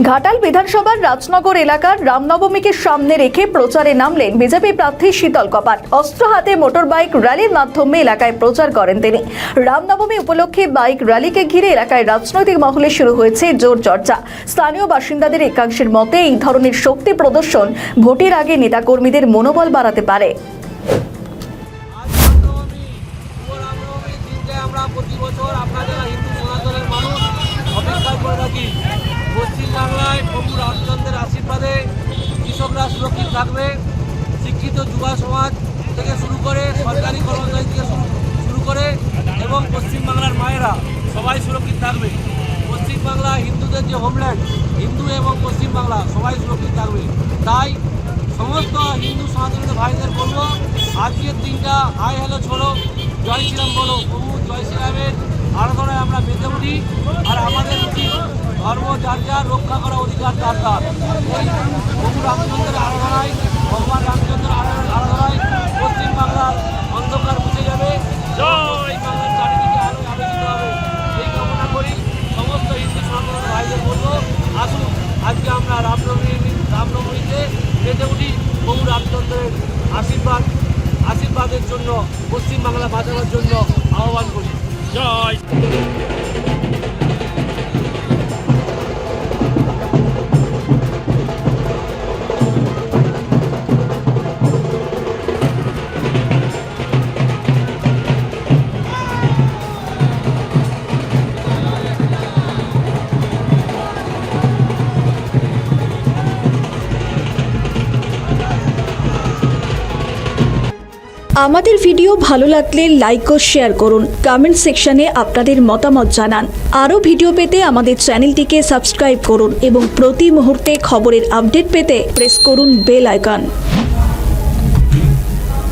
ঘাটাল বিধানসভার রাজনগর এলাকার রামনবমীকে সামনে রেখে প্রচারে নামলেন বিজেপি প্রার্থী শীতল কপাট। অস্ত্র হাতে মোটর বাইক র্যালির মাধ্যমে এলাকায় প্রচার করেন তিনি। রামনবমী উপলক্ষে বাইক র্যালিকে ঘিরে এলাকায় রাজনৈতিক মহলে শুরু হয়েছে জোর চর্চা। স্থানীয় বাসিন্দাদের একাংশের মতে এই ধরনের শক্তি প্রদর্শন ভোটের আগে নেতাকর্মীদের মনোবল বাড়াতে পারে। আমরা প্রতি বছর আপনাদের হিন্দু সনাতনের মানুষ অপেক্ষা করে থাকি। পশ্চিমবাংলায় প্রভু রামচন্দ্রের আশীর্বাদে কৃষকরা সুরক্ষিত থাকবে, শিক্ষিত যুবা সমাজ থেকে শুরু করে সরকারি কর্মচারী থেকে শুরু করে এবং পশ্চিমবাংলার মায়েরা সবাই সুরক্ষিত থাকবে। পশ্চিমবাংলা হিন্দুদের যে হোমল্যান্ড, হিন্দু এবং পশ্চিমবাংলা সবাই সুরক্ষিত থাকবে। তাই সমস্ত হিন্দু সনাতনী ভাইদের বলবো, আজকের দিনটা হাই হ্যালো ছোড়ো, জয় শ্রীরাম বলো, প্রভু জয় শ্রীরামের আরাধনায় আমরা মেতে উঠি। আর আমাদের উচিত ধর্ম যার যার রক্ষা করা অধিকার তার তার। ওই প্রভু রামচন্দ্রের আরাধনায়, ভগবান রামচন্দ্রের আরাধনায় পশ্চিমবাংলার অন্ধকার মুছে যাবে, পশ্চিমবাংলার চারিদিকে আলোয় আলোচিত হবে। এই কামনা করি। সমস্ত হিন্দু সনাতন ভাইদের বলবো, আসুন আজকে আমরা রামনবমীতে মেতে উঠি। প্রভু রামচন্দ্রের আশীর্বাদের জন্য পশ্চিমবাংলা বাঁচানোর জন্য আহ্বান করি। জয়। আমাদের ভিডিও ভালো লাগলে লাইক ও শেয়ার করুন। কমেন্ট সেকশনে আপনাদের মতামত জানান। আরও ভিডিও পেতে আমাদের চ্যানেলটিকে সাবস্ক্রাইব করুন এবং প্রতি মুহূর্তে খবরের আপডেট পেতে প্রেস করুন বেল আইকন।